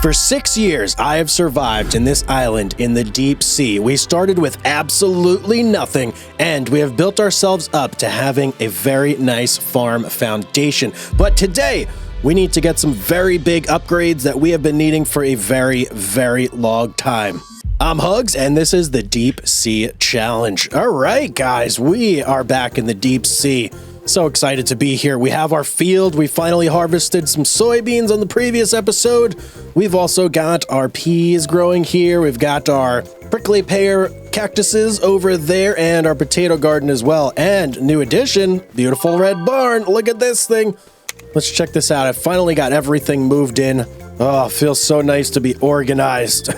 For 6 years, I have survived in this island in the deep sea. We started with absolutely nothing, and we have built ourselves up to having a very nice farm foundation. But today, we need to get some very big upgrades that we have been needing for a very, very long time. I'm Hugz, and this is the Deep Sea Challenge. All right, guys, we are back in the deep sea. So excited to be here. We have our field. We finally harvested some soybeans on the previous episode. We've also got our peas growing here. We've got our prickly pear cactuses over there and our potato garden as well. And new addition, beautiful red barn. Look at this thing. Let's check this out. I finally got everything moved in. Oh, it feels so nice to be organized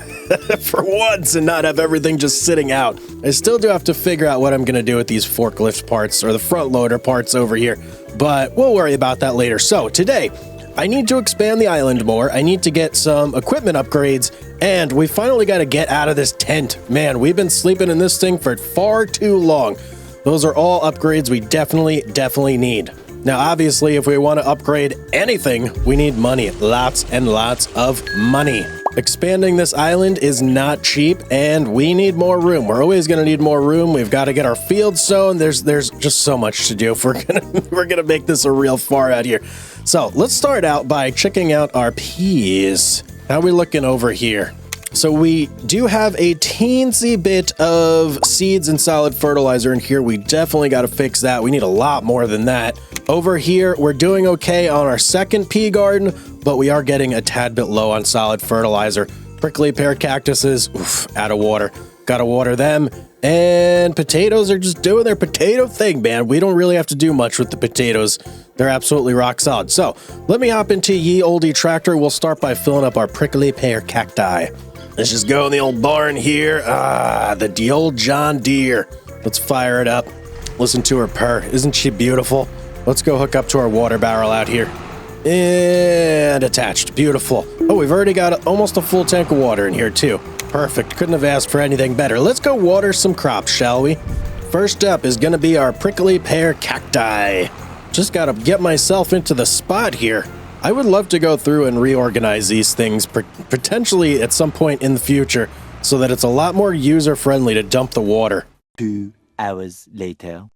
for once and not have everything just sitting out. I still do have to figure out what I'm going to do with these forklift parts or the front loader parts over here, but we'll worry about that later. So today, I need to expand the island more. I need to get some equipment upgrades, and we finally got to get out of this tent. Man, we've been sleeping in this thing for far too long. Those are all upgrades we definitely need. Now, obviously, if we want to upgrade anything, we need money. Lots and lots of money. Expanding this island is not cheap, and we need more room. We're always going to need more room. We've got to get our field sown. There's just so much to do if we're gonna make this a real far out here. So let's start out by checking out our peas. How are we looking over here? So we do have a teensy bit of seeds and solid fertilizer in here. We definitely got to fix that. We need a lot more than that. Over here, we're doing okay on our second pea garden, but we are getting a tad bit low on solid fertilizer. Prickly pear cactuses, out of water. Got to water them. And potatoes are just doing their potato thing, man. We don't really have to do much with the potatoes. They're absolutely rock solid. So let me hop into ye olde tractor. We'll start by filling up our prickly pear cacti. Let's just go in the old barn here. The old John Deere. Let's fire it up. Listen to her purr. Isn't she beautiful? Let's go hook up to our water barrel out here. And attached. Beautiful. Oh, we've already got almost a full tank of water in here too. Perfect. Couldn't have asked for anything better. Let's go water some crops, shall we? First up is going to be our prickly pear cacti. Just got to get myself into the spot here. I would love to go through and reorganize these things potentially at some point in the future so that it's a lot more user-friendly to dump the water. 2 hours later.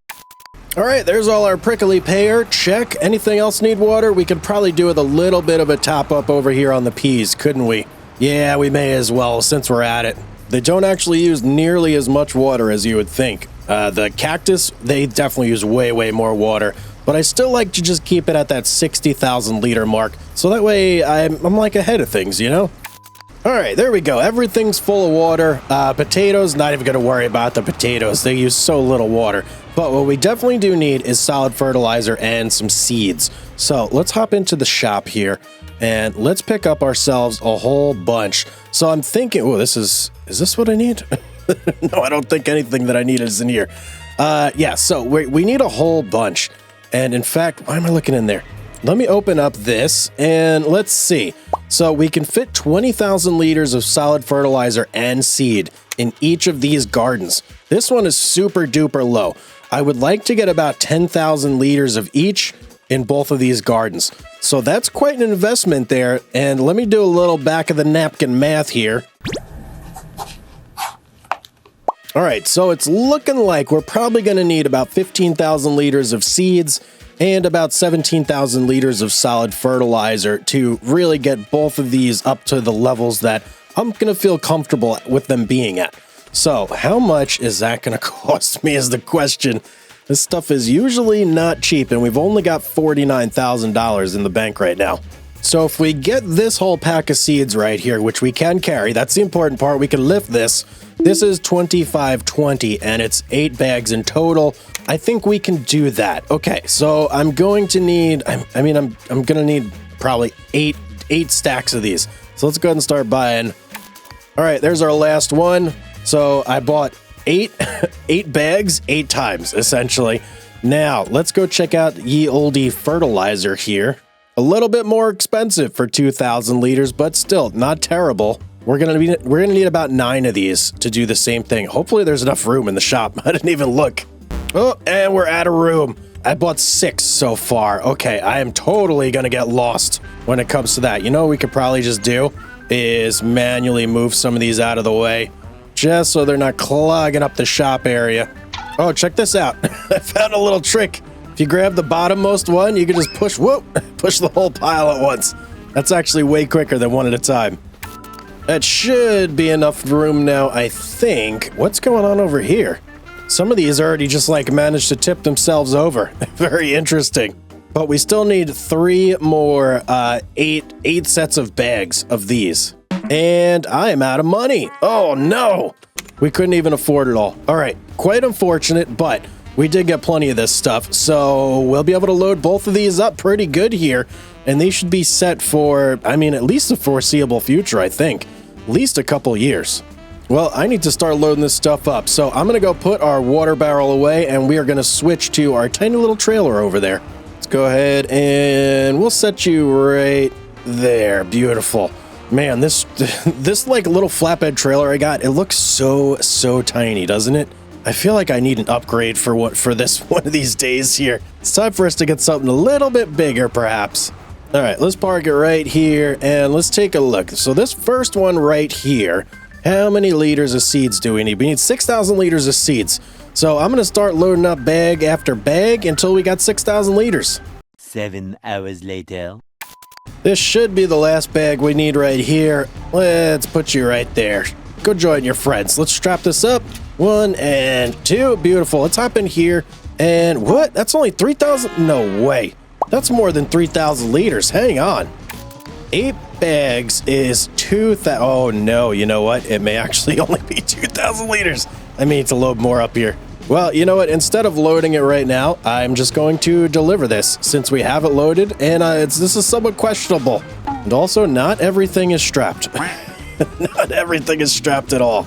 All right, there's all our prickly pear. Check. Anything else need water? We could probably do with a little bit of a top-up over here on the peas, couldn't we? Yeah, we may as well since we're at it. They don't actually use nearly as much water as you would think. The cactus, they definitely use way more water. But I still like to just keep it at that 60,000 liter mark. So that way I'm like ahead of things, you know? All right, there we go. Everything's full of water. Potatoes, not even going to worry about the potatoes. They use so little water. But what we definitely do need is solid fertilizer and some seeds. So let's hop into the shop here and let's pick up ourselves a whole bunch. So I'm thinking, oh, is this what I need? No, I don't think anything that I need is in here. Yeah, so we need a whole bunch. And in fact, why am I looking in there? Let me open up this and let's see. So we can fit 20,000 liters of solid fertilizer and seed in each of these gardens. This one is super duper low. I would like to get about 10,000 liters of each in both of these gardens. So that's quite an investment there. And let me do a little back of the napkin math here. All right, so it's looking like we're probably going to need about 15,000 liters of seeds and about 17,000 liters of solid fertilizer to really get both of these up to the levels that I'm going to feel comfortable with them being at. So how much is that going to cost me is the question. This stuff is usually not cheap, and we've only got $49,000 in the bank right now. So if we get this whole pack of seeds right here, which we can carry, that's the important part, we can lift this. This is 2520 and it's 8 bags in total. I think we can do that. Okay, so I'm going to need, I'm going to need probably eight stacks of these. So let's go ahead and start buying. All right, there's our last one. So I bought eight bags, 8 times essentially. Now let's go check out ye olde fertilizer here. A little bit more expensive for 2,000 liters, but still not terrible. We're gonna need about 9 of these to do the same thing. Hopefully there's enough room in the shop. I didn't even look. Oh, and we're out of room. I bought 6 so far. Okay, I am totally gonna get lost when it comes to that. You know what we could probably just do? is manually move some of these out of the way, just so they're not clogging up the shop area. Oh, check this out. I found a little trick. If you grab the bottommost one, you can just push the whole pile at once. That's actually way quicker than one at a time. That should be enough room now, I think. What's going on over here? Some of these already just like managed to tip themselves over. Very interesting. But we still need 3 more, eight sets of bags of these. And I am out of money. Oh no! We couldn't even afford it all. All right, quite unfortunate, but we did get plenty of this stuff. So we'll be able to load both of these up pretty good here. And they should be set for, I mean, at least the foreseeable future, I think. At least a couple years. Well, I need to start loading this stuff up. So I'm going to go put our water barrel away, and we are going to switch to our tiny little trailer over there. Let's go ahead and we'll set you right there. Beautiful. Man, this like little flatbed trailer I got, it looks so tiny, doesn't it? I feel like I need an upgrade for this one of these days here. It's time for us to get something a little bit bigger, perhaps. All right, let's park it right here, and let's take a look. So this first one right here, how many liters of seeds do we need? We need 6,000 liters of seeds. So I'm going to start loading up bag after bag until we got 6,000 liters. 7 hours later. This should be the last bag we need right here. Let's put you right there. Go join your friends. Let's strap this up. 1 and 2. Beautiful. Let's hop in here. And what? That's only 3,000? No way. That's more than 3,000 liters. Hang on. 8 bags is 2,000. Oh no, you know what? It may actually only be 2,000 liters. I need to load more up here. Well, you know what? Instead of loading it right now, I'm just going to deliver this since we have it loaded, and this is somewhat questionable. And also, not everything is strapped. Not everything is strapped at all.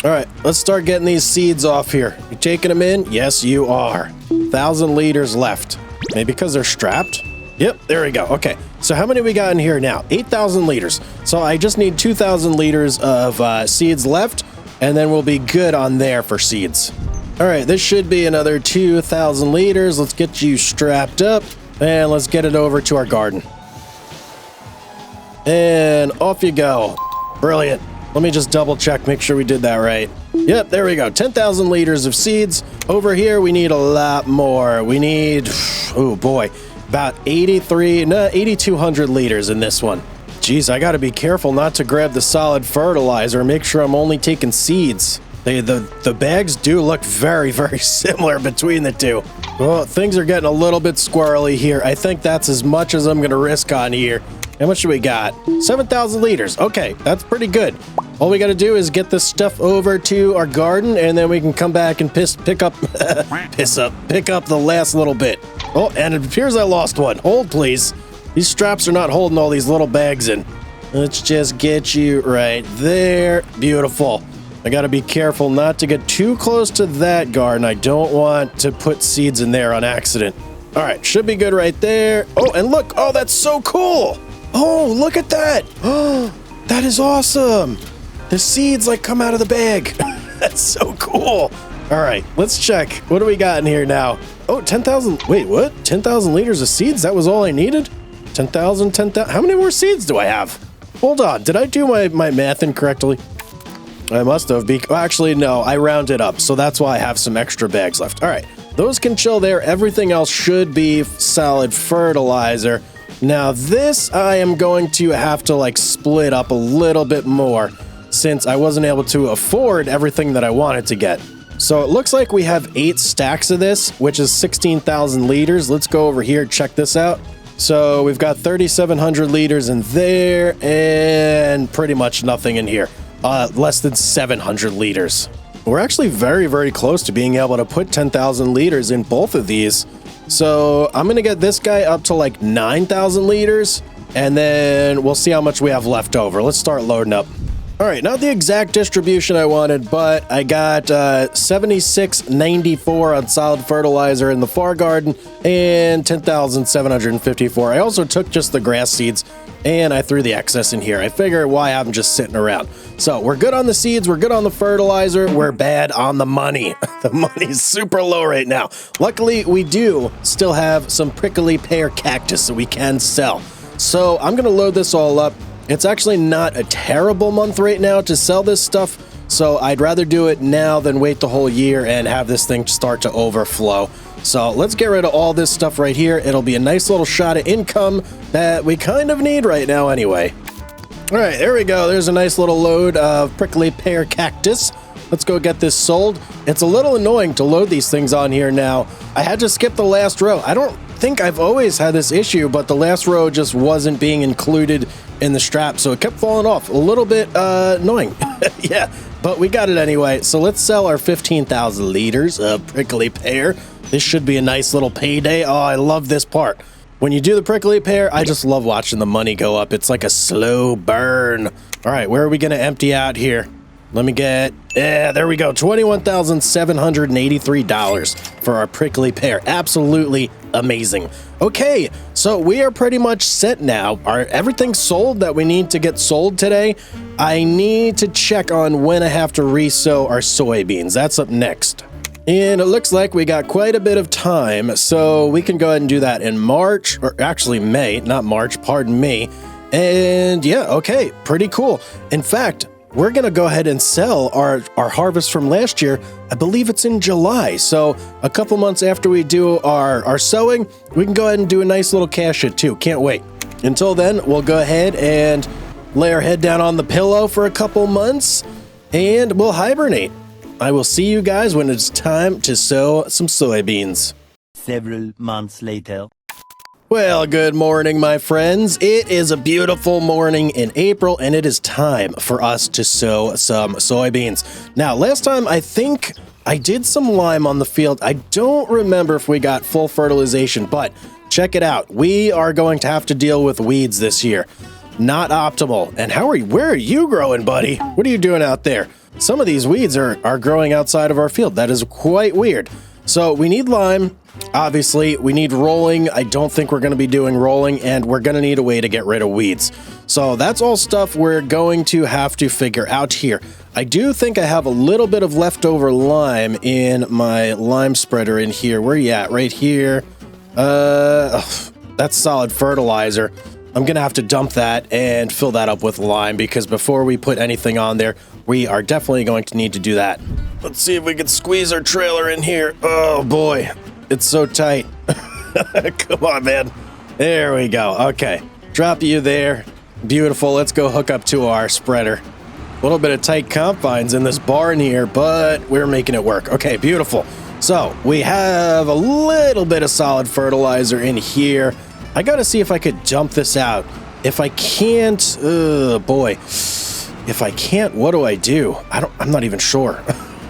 All right, let's start getting these seeds off here. You taking them in? Yes, you are. 1,000 liters left. Maybe because they're strapped? Yep, there we go. Okay, so how many we got in here now? 8,000 liters. So I just need 2,000 liters of seeds left, and then we'll be good on there for seeds. All right, this should be another 2,000 liters. Let's get you strapped up, and let's get it over to our garden. And off you go. Brilliant. Let me just double check, make sure we did that right. Yep, there we go. 10,000 liters of seeds. Over here, we need a lot more. We need, oh boy, about 8,200 liters in this one. Geez, I gotta be careful not to grab the solid fertilizer. Make sure I'm only taking seeds. The bags do look very similar between the two. Well, things are getting a little bit squirrely here. I think that's as much as I'm gonna risk on here. How much do we got? 7,000 liters. Okay, that's pretty good. All we got to do is get this stuff over to our garden, and then we can come back and pick up the last little bit. Oh, and it appears I lost one. Hold, please. These straps are not holding all these little bags in. Let's just get you right there. Beautiful. I got to be careful not to get too close to that garden. I don't want to put seeds in there on accident. All right, should be good right there. Oh, and look. Oh, that's so cool. Oh, look at that. Oh, that is awesome. The seeds like come out of the bag. That's so cool. All right, let's check. What do we got in here now? Oh, 10,000. Wait, what? 10,000 liters of seeds? That was all I needed? 10,000, 10,000. How many more seeds do I have? Hold on. Did I do my math incorrectly? I must have. Actually, no, I rounded up. So that's why I have some extra bags left. All right, those can chill there. Everything else should be solid fertilizer. Now this I am going to have to like split up a little bit more since I wasn't able to afford everything that I wanted to get. So it looks like we have 8 stacks of this, which is 16,000 liters. Let's go over here, check this out. So we've got 3,700 liters in there and pretty much nothing in here. Less than 700 liters. We're actually very close to being able to put 10,000 liters in both of these. So I'm going to get this guy up to like 9,000 liters, and then we'll see how much we have left over. Let's start loading up. All right, not the exact distribution I wanted, but I got 76.94 on solid fertilizer in the far garden and 10,754. I also took just the grass seeds and I threw the excess in here. I figure why have them just sitting around. So we're good on the seeds, we're good on the fertilizer, we're bad on the money. The money's super low right now. Luckily, we do still have some prickly pear cactus that we can sell. So I'm gonna load this all up, It's actually not a terrible month right now to sell this stuff, so I'd rather do it now than wait the whole year and have this thing start to overflow. So let's get rid of all this stuff right here. It'll be a nice little shot of income that we kind of need right now anyway. All right, there we go. There's a nice little load of prickly pear cactus. Let's go get this sold. It's a little annoying to load these things on here now. I had to skip the last row. I don't think I've always had this issue, but the last row just wasn't being included in the strap, so it kept falling off. A little bit annoying. Yeah, but we got it anyway. So let's sell our 15,000 liters of prickly pear. This should be a nice little payday. Oh, I love this part. When you do the prickly pear, I just love watching the money go up. It's like a slow burn. All right, where are we going to empty out here? Let me get, yeah, there we go. $21,783 for our prickly pear. Absolutely amazing. Okay, so we are pretty much set now. Everything's sold that we need to get sold today. I need to check on when I have to resow our soybeans. That's up next. And it looks like we got quite a bit of time, so we can go ahead and do that in March, or actually May, not March, pardon me. And yeah, okay, pretty cool. In fact, we're going to go ahead and sell our harvest from last year. I believe it's in July. So a couple months after we do our sowing, we can go ahead and do a nice little cash it too. Can't wait. Until then, we'll go ahead and lay our head down on the pillow for a couple months and we'll hibernate. I will see you guys when it's time to sow some soybeans. Several months later. Well, good morning, my friends. It is a beautiful morning in April, and it is time for us to sow some soybeans. Now, last time, I think I did some lime on the field. I don't remember if we got full fertilization, but check it out. We are going to have to deal with weeds this year. Not optimal. And where are you growing, buddy? What are you doing out there? Some of these weeds are growing outside of our field. That is quite weird. So we need lime. Obviously, we need rolling. I don't think we're going to be doing rolling, and we're going to need a way to get rid of weeds. So that's all stuff we're going to have to figure out here. I do think I have a little bit of leftover lime in my lime spreader in here. Where you at? Right here. That's solid fertilizer. I'm going to have to dump that and fill that up with lime because before we put anything on there, we are definitely going to need to do that. Let's see if we can squeeze our trailer in here. Oh boy, it's so tight. Come on, man. There we go. Okay, drop you there. Beautiful. Let's go hook up to our spreader. A little bit of tight confines in this barn here, but we're making it work. Okay, beautiful. So we have a little bit of solid fertilizer in here. I gotta see if I could dump this out. If I can't, boy. If I can't, what do I do? I'm not even sure.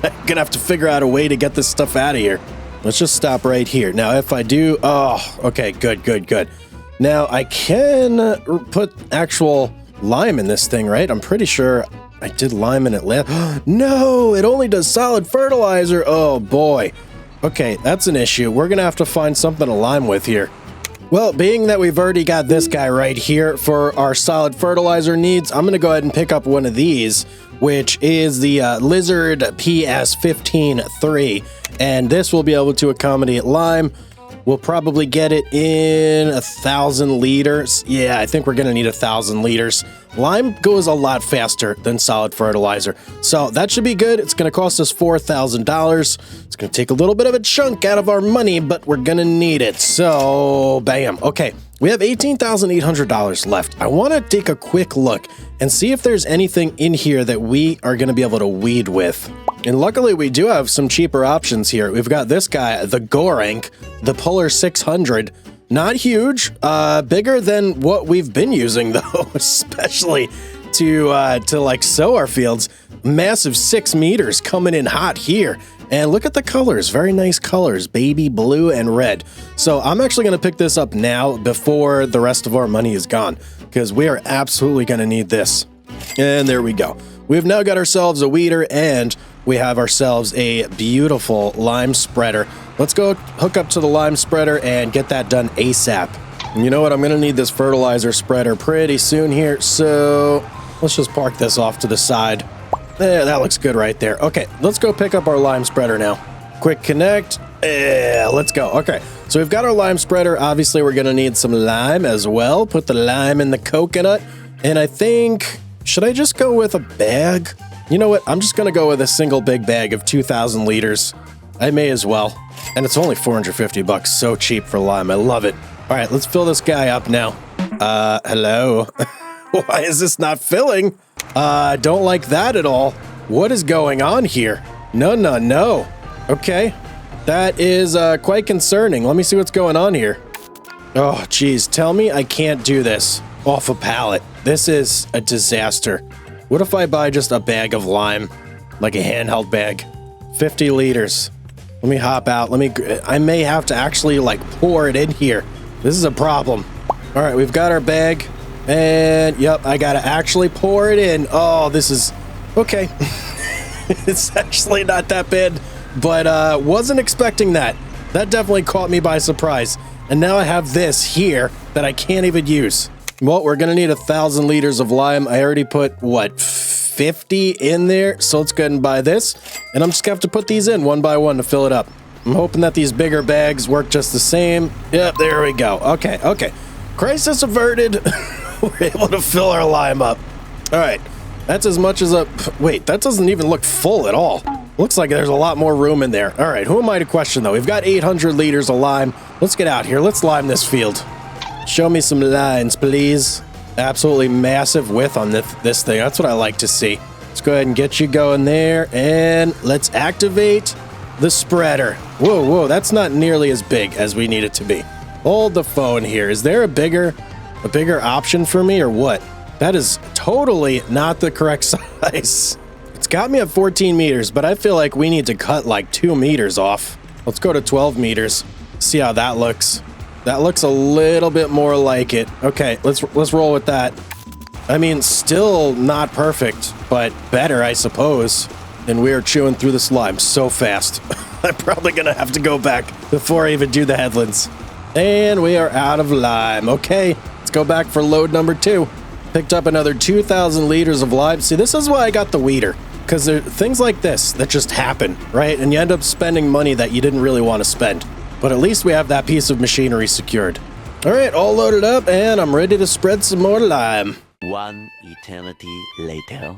I'm gonna have to figure out a way to get this stuff out of here. Let's just stop right here. Now, if I do, okay, good. Now, I can put actual lime in this thing, right? I'm pretty sure I did lime in it last. No, it only does solid fertilizer. Oh, boy. Okay, that's an issue. We're gonna have to find something to lime with here. Well, being that we've already got this guy right here for our solid fertilizer needs, I'm going to go ahead and pick up one of these, which is the Lizard PS15-3, and this will be able to accommodate lime. We'll probably get it in 1,000 liters. Yeah, I think we're going to need 1,000 liters. Lime goes a lot faster than solid fertilizer, so that should be good. It's going to cost us $4,000. It's going to take a little bit of a chunk out of our money, but we're going to need it. So, bam. Okay, we have $18,800 left. I want to take a quick look and see if there's anything in here that we are going to be able to weed with. And luckily, we do have some cheaper options here. We've got this guy, the Gorank, the Puller 600. Not huge, bigger than what we've been using though, especially to like sow our fields. Massive 6 meters coming in hot here. And look at the colors, very nice colors, baby blue and red. So I'm actually gonna pick this up now before the rest of our money is gone, because we are absolutely gonna need this. And there we go. We've now got ourselves a weeder and we have ourselves a beautiful lime spreader. Let's go hook up to the lime spreader and get that done ASAP. And you know what? I'm going to need this fertilizer spreader pretty soon here. So let's just park this off to the side. Yeah, that looks good right there. Okay, let's go pick up our lime spreader now. Quick connect. Yeah, let's go. Okay, so we've got our lime spreader. Obviously, we're going to need some lime as well. Put the lime in the coconut. And I think, should I just go with a bag? You know what? I'm just going to go with a single big bag of 2,000 liters. I may as well. And it's only 450 bucks. So cheap for lime. I love it. All right, let's fill this guy up now. Hello? Why is this not filling? Don't like that at all. What is going on here? No. Okay. That is quite concerning. Let me see what's going on here. Oh, geez. Tell me I can't do this off a pallet. This is a disaster. What if I buy just a bag of lime? Like a handheld bag? 50 liters. Let me hop out. I may have to actually like pour it in here. This is a problem. All right, we've got our bag. And yep, I gotta actually pour it in. Oh, this is okay. It's actually not that bad, but wasn't expecting that. That definitely caught me by surprise. And now I have this here that I can't even use. Well, we're gonna need 1,000 liters of lime. I already put, what, 50 in there? So let's go ahead and buy this. And I'm just gonna have to put these in one by one to fill it up. I'm hoping that these bigger bags work just the same. Yep, there we go. Okay. Crisis averted. We're able to fill our lime up. All right, that's as much as a... Wait, that doesn't even look full at all. Looks like there's a lot more room in there. All right, who am I to question, though? We've got 800 liters of lime. Let's get out here. Let's lime this field. Show me some lines, please. Absolutely massive width on this thing. That's what I like to see. Let's go ahead and get you going there, and let's activate the spreader. Whoa, that's not nearly as big as we need it to be. Hold the phone here. Is there a bigger option for me or what? That is totally not the correct size. It's got me at 14 meters, but I feel like we need to cut like 2 meters off. Let's go to 12 meters. See how that looks. That looks a little bit more like it. Okay, let's roll with that. I mean, still not perfect, but better, I suppose. And we are chewing through the slime so fast. I'm probably gonna have to go back before I even do the headlands. And we are out of lime. Okay. Go back for load number 2. Picked up another 2,000 liters of lime. See, this is why I got the weeder, because there are things like this that just happen, right? And you end up spending money that you didn't really want to spend. But at least we have that piece of machinery secured. All right, all loaded up, and I'm ready to spread some more lime. One eternity later.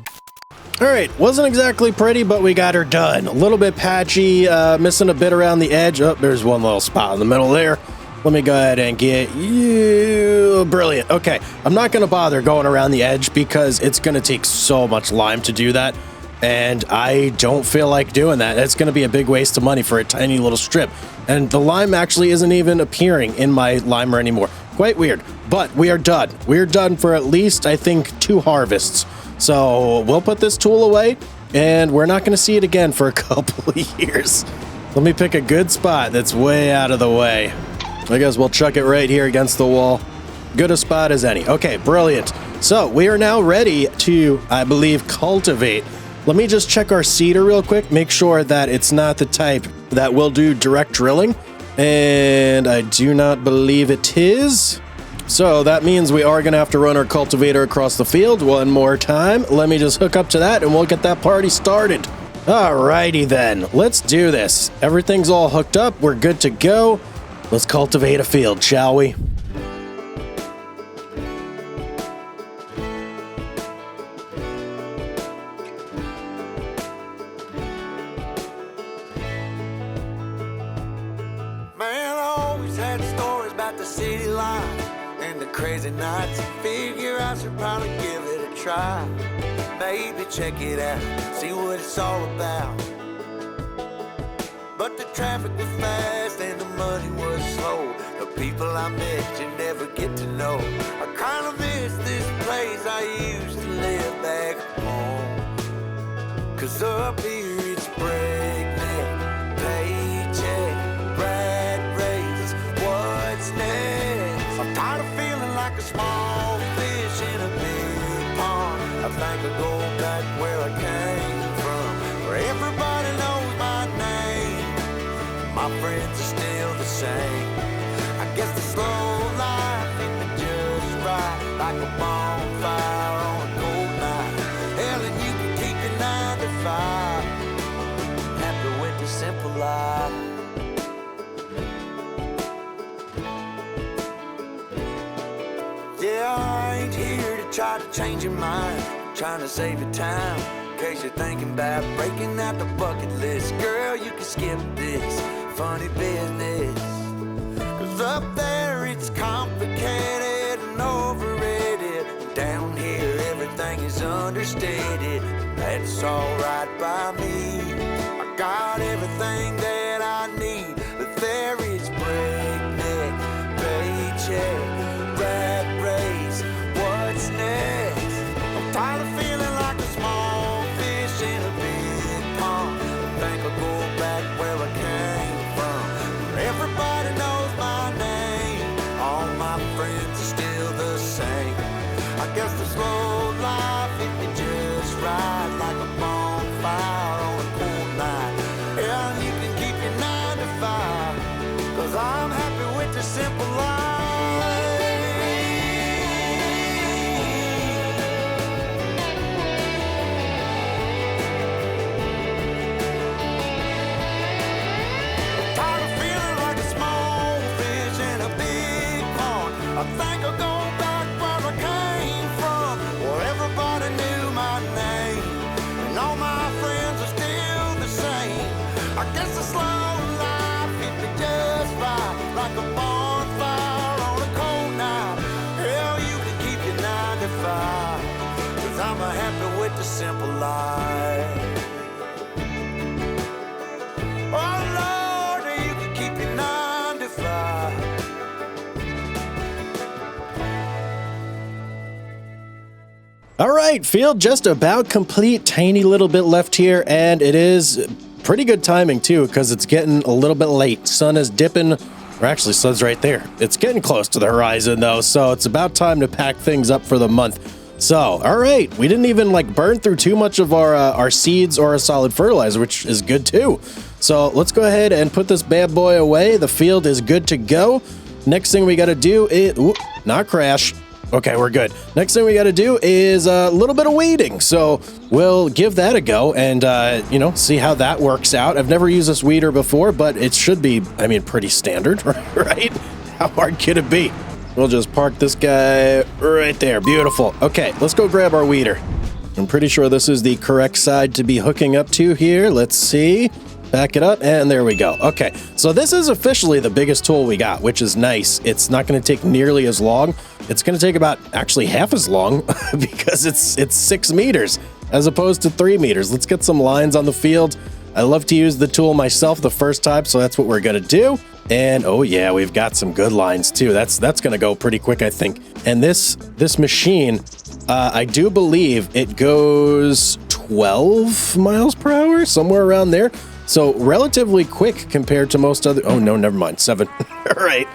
All right, wasn't exactly pretty, but we got her done. A little bit patchy, missing a bit around the edge. Oh, there's one little spot in the middle there. Let me go ahead and get you. Brilliant. Okay, I'm not going to bother going around the edge because it's going to take so much lime to do that. And I don't feel like doing that. It's going to be a big waste of money for a tiny little strip. And the lime actually isn't even appearing in my limer anymore. Quite weird. But we are done. We're done for at least, I think, 2 harvests. So we'll put this tool away and we're not going to see it again for a couple of years. Let me pick a good spot that's way out of the way. I guess we'll chuck it right here against the wall. Good a spot as any. Okay, brilliant. So we are now ready to, I believe, cultivate. Let me just check our seeder real quick. Make sure that it's not the type that will do direct drilling. And I do not believe it is. So that means we are going to have to run our cultivator across the field one more time. Let me just hook up to that and we'll get that party started. Alrighty then. Let's do this. Everything's all hooked up. We're good to go. Let's cultivate a field, shall we? Man, I always had stories about the city life and the crazy nights. Figure I should probably give it a try. Maybe check it out, see what it's all about. But the traffic was fast and the money was slow. The people I met you never get to know. I kinda miss this place I used to live back home. 'Cause up here it's breakneck, paycheck, rat race, what's next? I'm tired of feeling like a small fish in a big pond. I think I'll go back where I came from, where everybody knows my name. My friends are still the same. I guess the slow life hit me just right, like a bonfire on a cold night. Hell, and you can keep your 9 to 5. Happy with the simple life. Yeah, I ain't here to try to change your mind, trying to save your time. In case you're thinking about breaking out the bucket list, girl, you can skip this funny business. Cause up there it's complicated and overrated. Down here everything is understated. That's alright by me. I got everything that I need. But there is breakneck, paycheck, rat race. What's next? I'm tired of feeling like a small fish in a big pond. I think I'll go back where I came from, where everybody knows my name. All my friends are still the same. I guess the slow life hit me just right, like a bonfire on a cool night. Yeah, you can keep your 9 to 5, cause I'm happy with the simple life. Tired of feeling like a small fish in a big pond. I think I'll go back where I came from, where everybody knew my name, and all my friends are still the same. I guess the slow life hit me just right, like a bonfire on a cold night. Hell, you can keep your 9 to 5, cause I'm happy with the simple life. Oh Lord, you can keep your 9 to 5. All right, field just about complete. Tiny little bit left here, and it is pretty good timing too, because it's getting a little bit late. Sun is dipping, or actually sun's right there. It's getting close to the horizon though, so it's about time to pack things up for the month. So, all right, we didn't even like burn through too much of our seeds or a solid fertilizer, which is good too. So let's go ahead and put this bad boy away. The field is good to go. Next thing we got to do is, not crash. Okay, we're good. Next thing we got to do is a little bit of weeding. So we'll give that a go and, you know, see how that works out. I've never used this weeder before, but it should be, I mean, pretty standard, right? How hard could it be? We'll just park this guy right there. Beautiful. Okay, let's go grab our weeder. I'm pretty sure this is the correct side to be hooking up to here. Let's see. Back it up, and there we go. Okay, so this is officially the biggest tool we got, which is nice. It's not going to take nearly as long. It's going to take about actually half as long because it's 6 meters as opposed to 3 meters. Let's get some lines on the field. I love to use the tool myself the first time, so that's what we're going to do. And oh yeah, we've got some good lines too. That's going to go pretty quick, I think. And this machine, I do believe it goes 12 miles per hour, somewhere around there. So relatively quick compared to most other, oh no, never mind, 7. All right,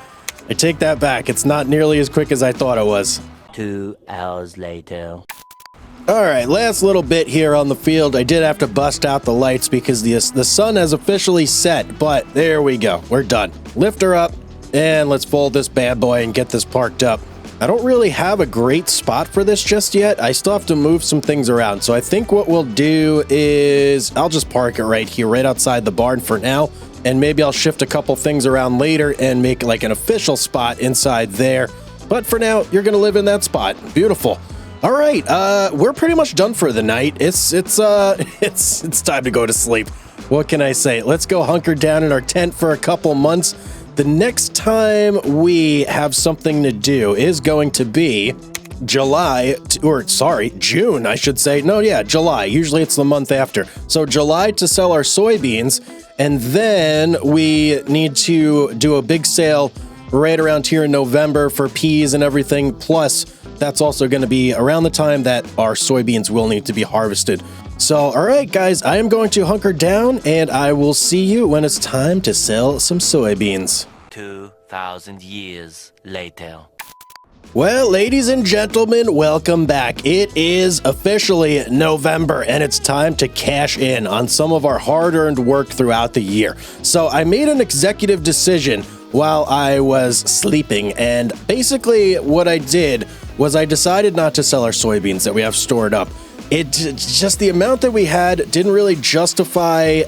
I take that back. It's not nearly as quick as I thought it was. 2 hours later. All right, last little bit here on the field. I did have to bust out the lights because the sun has officially set, but there we go. We're done. Lift her up, and let's fold this bad boy and get this parked up. I don't really have a great spot for this just yet. I still have to move some things around. So I think what we'll do is I'll just park it right here, right outside the barn for now. And maybe I'll shift a couple things around later and make like an official spot inside there. But for now, you're going to live in that spot. Beautiful. All right, we're pretty much done for the night. It's time to go to sleep. What can I say? Let's go hunker down in our tent for a couple months. The next time we have something to do is going to be June, I should say. No, yeah, July. Usually it's the month after. So July to sell our soybeans, and then we need to do a big sale right around here in November for peas and everything. Plus, that's also going to be around the time that our soybeans will need to be harvested. So, all right, guys, I am going to hunker down, and I will see you when it's time to sell some soybeans. 2,000 years later. Well, ladies and gentlemen, welcome back. It is officially November, and it's time to cash in on some of our hard-earned work throughout the year. So I made an executive decision while I was sleeping, and basically what I did was I decided not to sell our soybeans that we have stored up. Just the amount that we had didn't really justify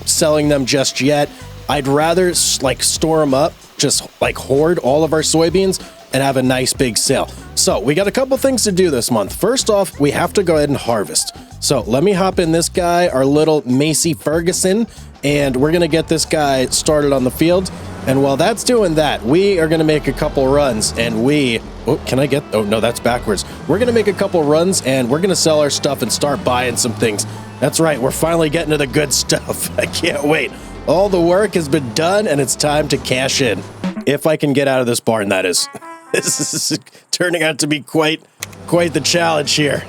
selling them just yet. I'd rather like store them up, just like hoard all of our soybeans and have a nice big sale. so we got a couple things to do this month. First off, we have to go ahead and harvest. So let me hop in this guy, our little Macy Ferguson, and we're going to get this guy started on the field. And while that's doing that, we are going to make a couple runs and oh, no, that's backwards. We're going to make a couple runs and we're going to sell our stuff and start buying some things. That's right. We're finally getting to the good stuff. I can't wait. All the work has been done and it's time to cash in. If I can get out of this barn, that is. This is turning out to be quite the challenge here.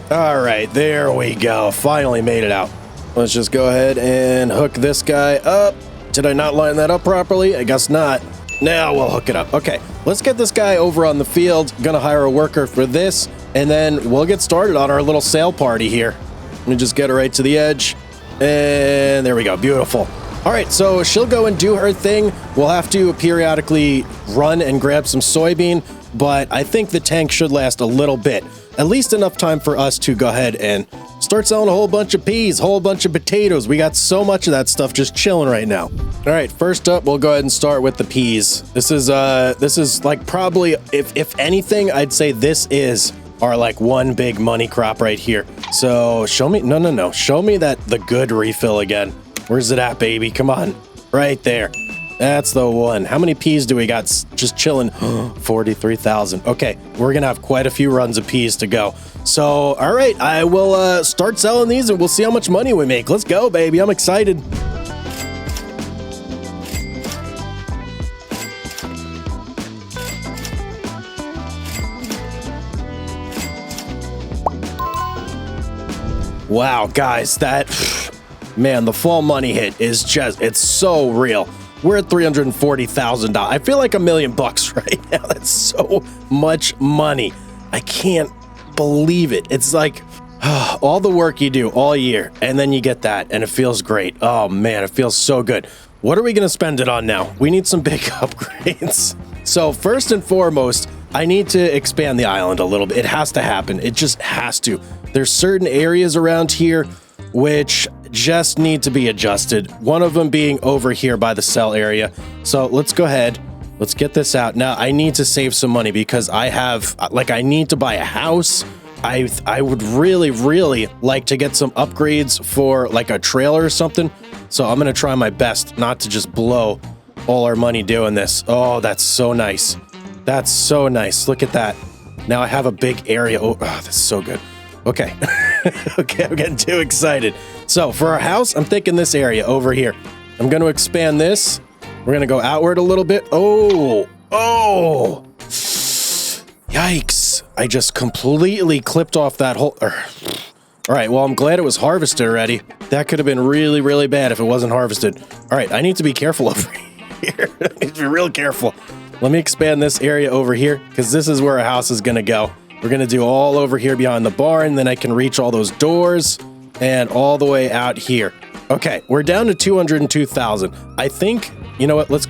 All right, there we go. Finally made it out. Let's just go ahead and hook this guy up. Did I not line that up properly? I guess not. Now we'll hook it up. Okay, let's get this guy over on the field. Gonna hire a worker for this, and then we'll get started on our little sale party here. Let me just get her right to the edge. And there we go. Beautiful. All right, so she'll go and do her thing. We'll have to periodically run and grab some soybean, but I think the tank should last a little bit. At least enough time for us to go ahead and start selling a whole bunch of peas, whole bunch of potatoes. We got so much of that stuff just chilling right now. All right, first up, we'll go ahead and start with the peas. This is like probably, if anything, I'd say this is our like one big money crop right here. So show me, no. Show me the good refill again. Where's it at, baby? Come on, right there. That's the one. How many peas do we got just chilling? 43,000. Okay, we're gonna have quite a few runs of peas to go. So, all right, I will start selling these and we'll see how much money we make. Let's go, baby. I'm excited. Wow, guys, man, the fall money hit is it's so real. We're at $340,000. I feel like $1 million right now. That's so much money. I can't believe it. It's like all the work you do all year and then you get that and it feels great. Oh man, it feels so good. What are we going to spend it on now? We need some big upgrades. So first and foremost, I need to expand the island a little bit. It has to happen. It just has to. There's certain areas around here which just need to be adjusted. One of them being over here by the cell area. So let's go ahead. Let's get this out. Now I need to save some money because I need to buy a house. I would really like to get some upgrades for like a trailer or something. So I'm going to try my best not to just blow all our money doing this. Oh, that's so nice. That's so nice. Look at that. Now I have a big area. Oh, that's so good. Okay. Okay, I'm getting too excited. So for our house, I'm thinking this area over here. I'm going to expand this. We're going to go outward a little bit. Oh, yikes. I just completely clipped off that whole... All right, well, I'm glad it was harvested already. That could have been really bad if it wasn't harvested. All right, I need to be careful over here. I need to be real careful. Let me expand this area over here because this is where our house is going to go. We're going to do all over here behind the barn. Then I can reach all those doors and all the way out here. Okay, we're down to 202,000. I think, you know what? Let's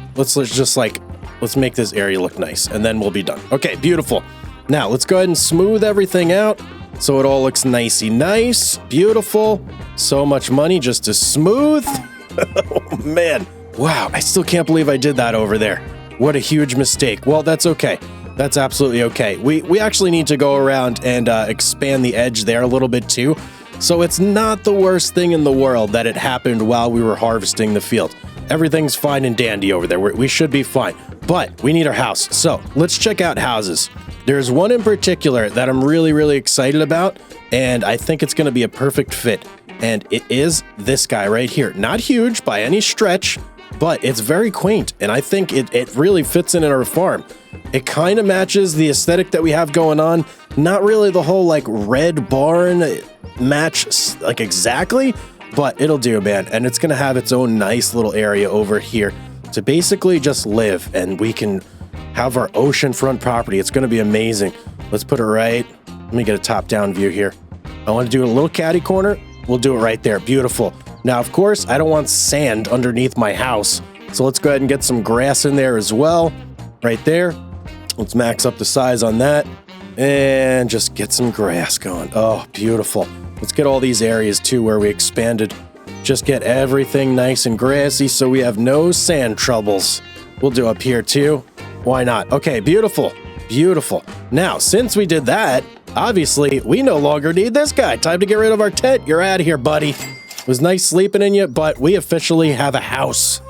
make this area look nice and then we'll be done. Okay, beautiful. Now let's go ahead and smooth everything out so it all looks nicey nice. Beautiful. So much money just to smooth. Oh man. Wow, I still can't believe I did that over there. What a huge mistake. Well, that's okay. That's absolutely okay. We actually need to go around and expand the edge there a little bit too. So it's not the worst thing in the world that it happened while we were harvesting the field. Everything's fine and dandy over there. We should be fine. But we need our house. So let's check out houses. There's one in particular that I'm really excited about, and I think it's going to be a perfect fit. And it is this guy right here. Not huge by any stretch, but it's very quaint, and I think it really fits in our farm. It kind of matches the aesthetic that we have going on. Not really the whole like red barn match like exactly, but it'll do, man. And it's gonna have its own nice little area over here to basically just live, and we can have our oceanfront property. It's gonna be amazing. Let's put it right. Let me get a top-down view here. I want to do a little catty corner. We'll do it right there. Beautiful. Now, of course, I don't want sand underneath my house, so let's go ahead and get some grass in there as well. Right there. Let's max up the size on that and just get some grass going. Oh, beautiful. Let's get all these areas too where we expanded. Just get everything nice and grassy so we have no sand troubles. We'll do up here too. Why not? Okay, beautiful. Beautiful. Now, since we did that, obviously, we no longer need this guy. Time to get rid of our tent. You're out of here, buddy. It was nice sleeping in you, but we officially have a house.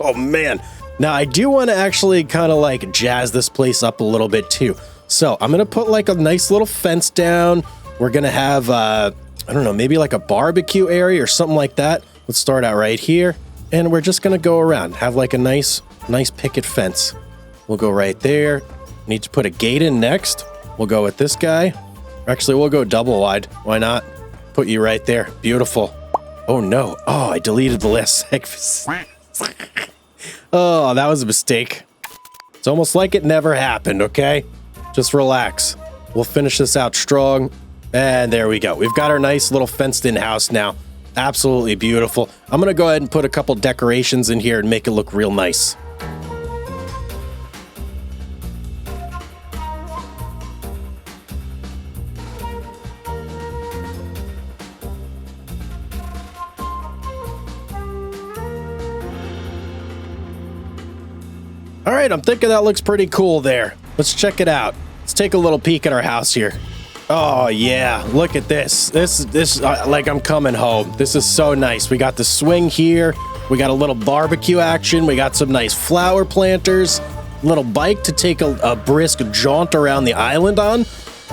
Oh, man. Now, I do want to actually kind of like jazz this place up a little bit, too. So I'm going to put like a nice little fence down. We're going to have, I don't know, maybe like a barbecue area or something like that. Let's start out right here. And we're just going to go around, have like a nice picket fence. We'll go right there. Need to put a gate in next. We'll go with this guy. Actually, we'll go double wide. Why not? Put you right there. Beautiful. Oh, no. Oh, I deleted the last segment. Oh, that was a mistake. It's almost like it never happened, okay? Just relax. We'll finish this out strong. And there we go. We've got our nice little fenced-in house now. Absolutely beautiful. I'm going to go ahead and put a couple decorations in here and make it look real nice. All right, I'm thinking that looks pretty cool there. Let's check it out. Let's take a little peek at our house here. Oh yeah, look at this. This like I'm coming home. This is so nice. We got the swing here. We got a little barbecue action. We got some nice flower planters. Little bike to take a brisk jaunt around the island on.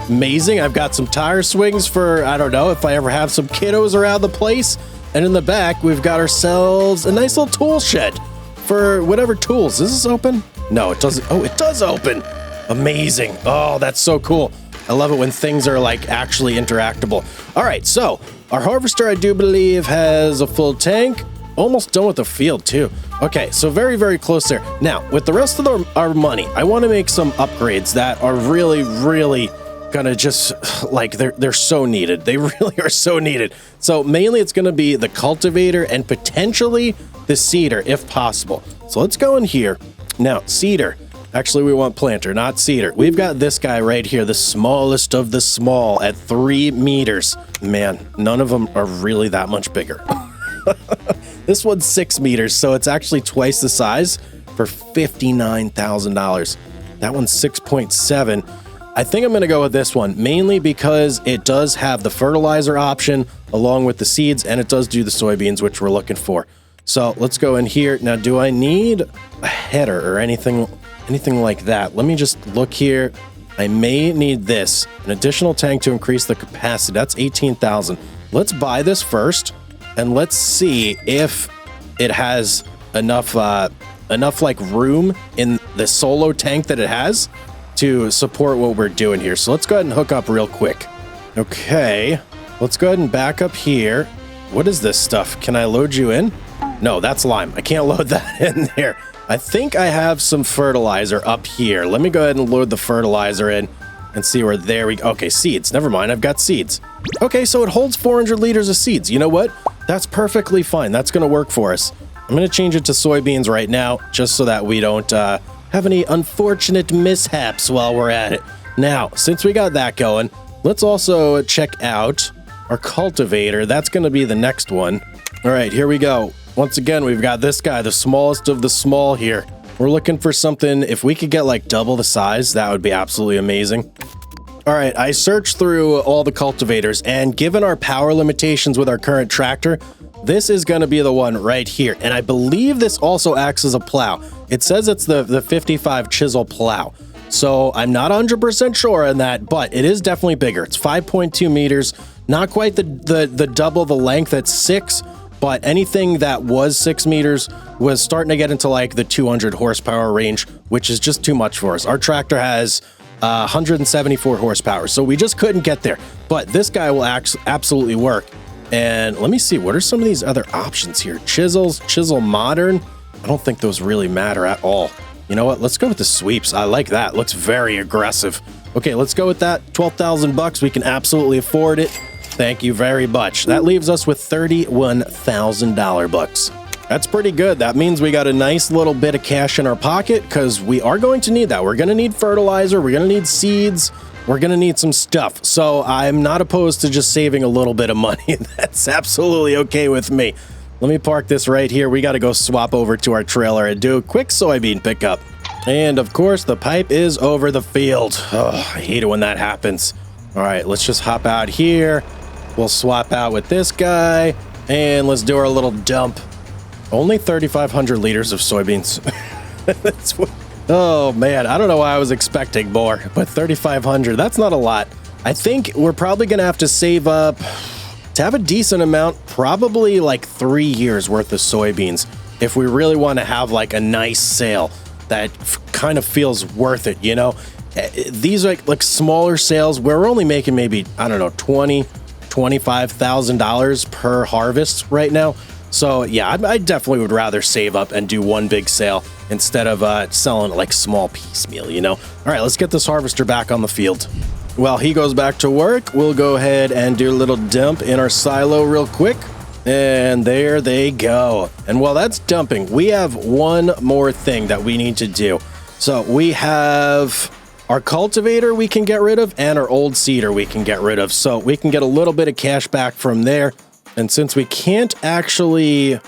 Amazing. I've got some tire swings for, I don't know, if I ever have some kiddos around the place. And in the back, we've got ourselves a nice little tool shed for whatever tools. Is this open? No, it doesn't. Oh, it does open. Amazing. Oh, that's so cool. I love it when things are like actually interactable. All right, so our harvester, I do believe, has a full tank. Almost done with the field too. Okay, so very, very close there. Now, with the rest of our money, I want to make some upgrades that are really, really gonna just like they're so needed. They really are so needed. So mainly it's gonna be the cultivator and potentially the seeder if possible. So let's go in here. Now, seeder. Actually, we want planter, not cedar. We've got this guy right here, the smallest of the small at 3 meters. Man, none of them are really that much bigger. This one's 6 meters, so it's actually twice the size for $59,000. That one's 6.7. I think I'm going to go with this one, mainly because it does have the fertilizer option along with the seeds, and it does do the soybeans, which we're looking for. So let's go in here. Now, do I need a header or anything like that? Let me just look here. I may need this, an additional tank to increase the capacity. That's 18,000. Let's buy this first, and let's see if it has enough like room in the solo tank that it has to support what we're doing here. So let's go ahead and hook up real quick. Okay, let's go ahead and back up here. What is this stuff? Can I load you in? No, that's lime. I can't load that in there. I think I have some fertilizer up here. Let me go ahead and load the fertilizer in and see where there we go. Okay, seeds. Never mind. I've got seeds. Okay, so it holds 400 liters of seeds. You know what? That's perfectly fine. That's going to work for us. I'm going to change it to soybeans right now just so that we don't have any unfortunate mishaps while we're at it. Now, since we got that going, let's also check out our cultivator. That's going to be the next one. All right, here we go. Once again, we've got this guy, the smallest of the small here. We're looking for something, if we could get like double the size, that would be absolutely amazing. All right, I searched through all the cultivators, and given our power limitations with our current tractor, this is going to be the one right here. And I believe this also acts as a plow. It says it's the 55 chisel plow. So I'm not 100% sure on that, but it is definitely bigger. It's 5.2 meters, not quite the double the length at 6, but anything that was 6 meters was starting to get into like the 200 horsepower range, which is just too much for us. Our tractor has 174 horsepower, so we just couldn't get there. But this guy will absolutely work. And let me see, what are some of these other options here? Chisel modern. I don't think those really matter at all. You know what? Let's go with the sweeps. I like that. Looks very aggressive. Okay, let's go with that. 12,000 bucks. We can absolutely afford it. Thank you very much. That leaves us with $31,000 bucks. That's pretty good. That means we got a nice little bit of cash in our pocket because we are going to need that. We're going to need fertilizer. We're going to need seeds. We're going to need some stuff. So I'm not opposed to just saving a little bit of money. That's absolutely okay with me. Let me park this right here. We got to go swap over to our trailer and do a quick soybean pickup. And of course, the pipe is over the field. Oh, I hate it when that happens. All right, let's just hop out here. We'll swap out with this guy, and let's do our little dump. Only 3,500 liters of soybeans. Oh, man, I don't know why I was expecting more, but 3,500, that's not a lot. I think we're probably going to have to save up to have a decent amount, probably like 3 years worth of soybeans, if we really want to have like a nice sale that kind of feels worth it, you know? These are like smaller sales where we're only making maybe, I don't know, $25,000 per harvest right now. So yeah, I definitely would rather save up and do one big sale instead of selling it like small piecemeal, you know? All right, let's get this harvester back on the field. While he goes back to work, we'll go ahead and do a little dump in our silo real quick. And there they go. And while that's dumping, we have one more thing that we need to do. So we have our cultivator we can get rid of and our old seeder we can get rid of. So we can get a little bit of cash back from there. And since we can't actually...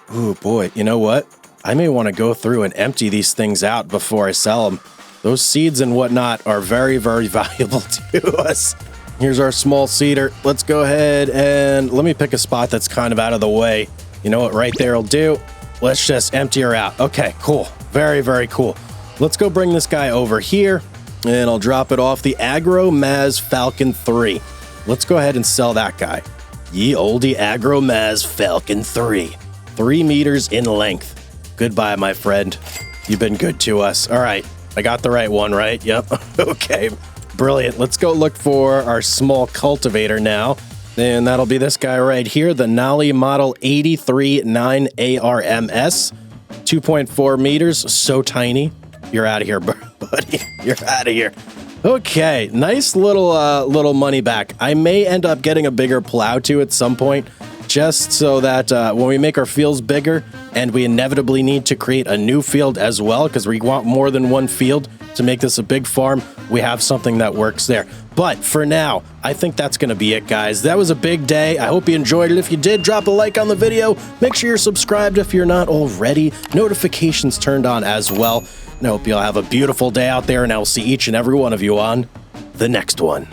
Oh boy, you know what? I may want to go through and empty these things out before I sell them. Those seeds and whatnot are very, very valuable to us. Here's our small seeder. Let's go ahead and let me pick a spot that's kind of out of the way. You know what? Right there will do. Let's just empty her out. Okay, cool. Very, very cool. Let's go bring this guy over here and I'll drop it off the Agro Maz Falcon 3. Let's go ahead and sell that guy. Ye oldie Agro Maz Falcon 3. 3 meters in length. Goodbye, my friend. You've been good to us. All right. I got the right one, right? Yep. Okay. Brilliant. Let's go look for our small cultivator now. And that'll be this guy right here, the Nolly Model 839 ARMS. 2.4 meters. So tiny. You're out of here, buddy. You're out of here. Okay. Nice little money back. I may end up getting a bigger plow too at some point, just so that when we make our fields bigger and we inevitably need to create a new field as well, because we want more than one field to make this a big farm, we have something that works there. But for now, I think that's going to be it, guys. That was a big day. I hope you enjoyed it. If you did, drop a like on the video. Make sure you're subscribed if you're not already. Notifications turned on as well. And I hope you all have a beautiful day out there, and I will see each and every one of you on the next one.